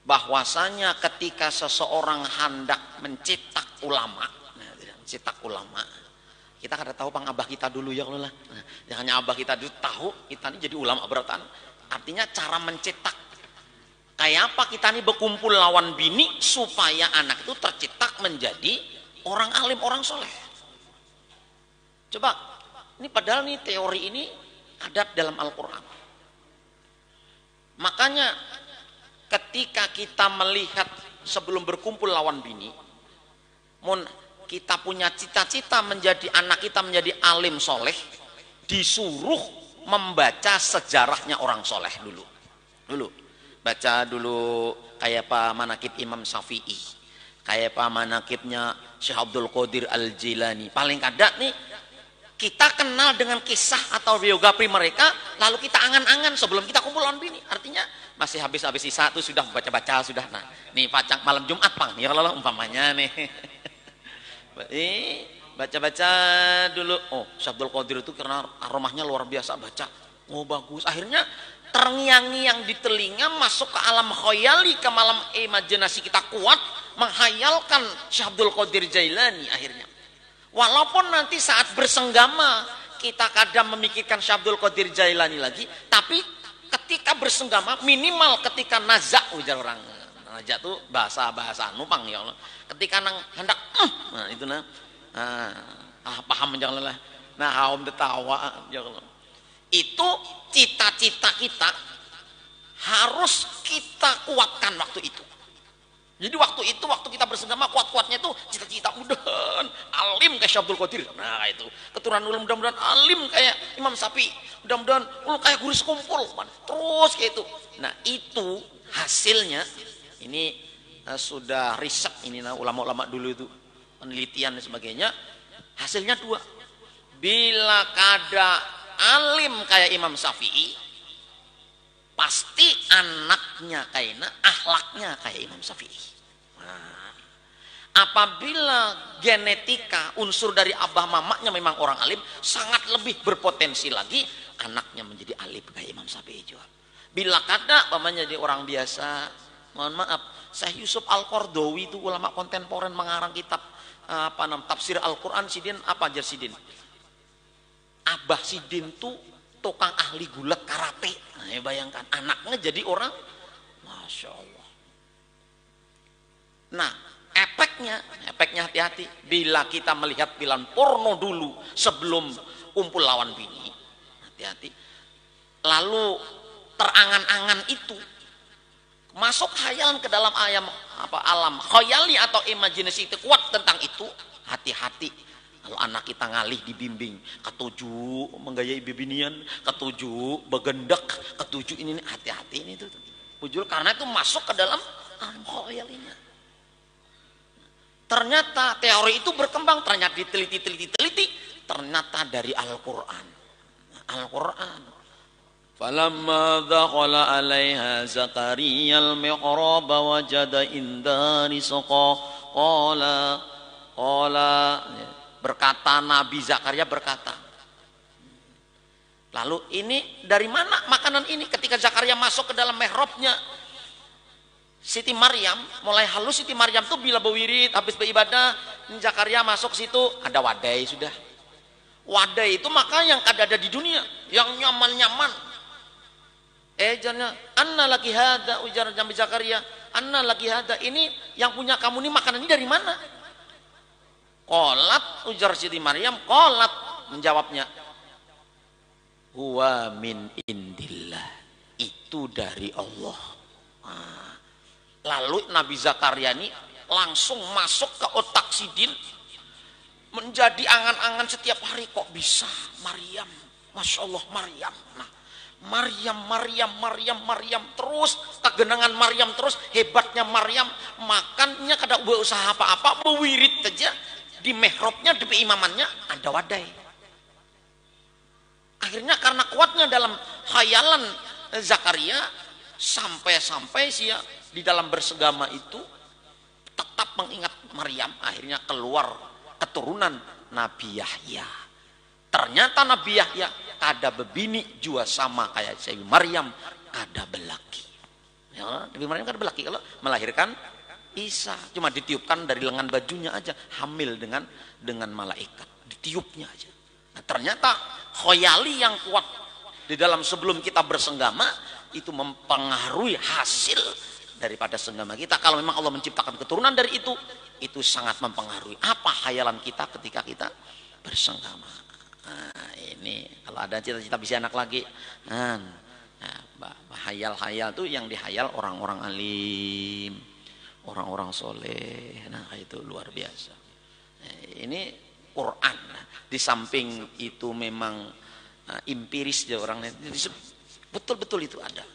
bahwasanya ketika seseorang hendak mencetak ulama, mencetak ulama, kita kada tahu pang abah kita dulu ya kalau lah. Jangan abah kita dulu tahu kita ini jadi ulama beratan. Artinya cara mencetak kayak apa kita ini berkumpul lawan bini supaya anak itu tercetak menjadi orang alim, orang soleh. Coba, ini padahal nih teori ini ada dalam Al-Quran. Makanya ketika kita melihat sebelum berkumpul lawan bini, kita punya cita-cita menjadi anak kita menjadi alim soleh, disuruh membaca sejarahnya orang soleh dulu. Baca dulu kayak apa manakib Imam Syafi'i, kayak apa manakibnya Syekh Abdul Qadir Al-Jilani. Paling kada nih kita kenal dengan kisah atau biografi mereka, lalu kita angan-angan sebelum kita kumpul lawan bini. Artinya masih habis sisa itu sudah baca-baca sudah. Nah, nih pacang malam Jumat pang, ya kalau umpamanya nih. Baca-baca dulu. Oh, Syekh Abdul Qadir itu karena aromanya luar biasa, baca. Oh, bagus. Akhirnya terngiang-ngiang di telinga, masuk ke alam khayali, ke malam imajinasi kita kuat menghayalkan Syekh Abdul Qadir Jailani. Akhirnya walaupun nanti saat bersenggama kita kadang memikirkan Syekh Abdul Qadir Jailani lagi, tapi ketika bersenggama minimal ketika nazak, ujar orang nazak tuh bahasa nupang ya Allah, ketika nang hendak nah itu paham jangan lah, nah haum tertawa ya Allah. Itu cita-cita kita harus kita kuatkan waktu itu. Jadi waktu kita bersenggama kuat-kuatnya itu cita-cita mudahan alim kayak Syekh Abdul Qadir. Nah itu keturunan mudah-mudahan alim kayak Imam Syafi'i. Mudah-mudahan kayak guru sekumpul. Terus kayak itu. Nah itu hasilnya ini sudah riset ini ulama-ulama dulu itu penelitian dan sebagainya. Hasilnya dua. Bila kada alim kayak Imam Syafi'i, pasti anaknya kayaknya akhlaknya kayak Imam Syafi'i. Nah, apabila genetika unsur dari abah mamanya memang orang alim, sangat lebih berpotensi lagi anaknya menjadi alim kayak Imam Syafi'i juga. Bila kada pamannya jadi orang biasa, mohon maaf, Syekh Yusuf Al-Qardawi itu ulama kontemporer mengarang kitab tafsir Al-Quran Sidin apa ajar Sidin. Abah Sidin tuh tukang ahli gulat karate. Nah, ya bayangkan anaknya jadi orang, masya Allah. Nah, efeknya hati-hati. Bila kita melihat film porno dulu sebelum kumpul lawan bini, hati-hati. Lalu terangan-angan itu masuk khayalan ke dalam alam khayali atau imajinasi itu kuat tentang itu, hati-hati. Kalau anak kita ngalih dibimbing, ketujuh menggayai bibinian, ketujuh begendak, ketujuh ini hati-hati ini tuh. Pujul karena itu masuk ke dalam alam khayalinya. Ternyata teori itu berkembang, ternyata diteliti, ternyata dari Al-Qur'an. Al-Qur'an. Falamma dakhala 'alaiha Zakaria al-mi'rab wajada inda rizqa qala berkata Nabi Zakaria berkata. Lalu ini dari mana makanan ini? Ketika Zakaria masuk ke dalam mihrabnya Siti Maryam, mulai halus Siti Maryam tuh bila berwirid habis beribadah, Zakaria masuk situ ada wadai sudah. Wadai itu maka yang ada di dunia, yang nyaman-nyaman. Jangan anna laki hada ujar Nabi Zakaria, anna laki hada ini yang punya kamu ini makanan ini dari mana? Qolat ujar Siti Maryam, qolat menjawabnya, huwa min indillah, itu dari Allah. Nah, lalu Nabi Zakaria ini langsung masuk ke otak Sidin, menjadi angan-angan setiap hari, kok bisa Maryam, masya Allah Maryam. Nah, Maryam terus kegenangan Maryam terus hebatnya Maryam, makannya kada usaha apa-apa, berwirid saja di mihrabnya, di imamannya ada wadai. Akhirnya karena kuatnya dalam khayalan Zakaria, sampai sia di dalam bersegama itu tetap mengingat Maryam, akhirnya keluar keturunan Nabi Yahya. Ternyata Nabi Yahya kada bebini jua sama kayak Sayyidah Maryam, kada belaki. Ya, Nabi Maryam kan berlaki kalau melahirkan Isa, cuma ditiupkan dari lengan bajunya aja, hamil dengan malaikat, ditiupnya aja. Nah, ternyata khoyali yang kuat di dalam sebelum kita bersenggama itu mempengaruhi hasil daripada senggama kita. Kalau memang Allah menciptakan keturunan dari itu sangat mempengaruhi apa khayalan kita ketika kita bersenggama. Nah, ini kalau ada cita-cita bisa anak lagi, nah, hayal-hayal tuh yang dihayal orang-orang alim, orang-orang soleh. Nah, itu luar biasa. Nah, ini Quran. Nah, di samping itu memang empiris ya orangnya, betul-betul itu ada.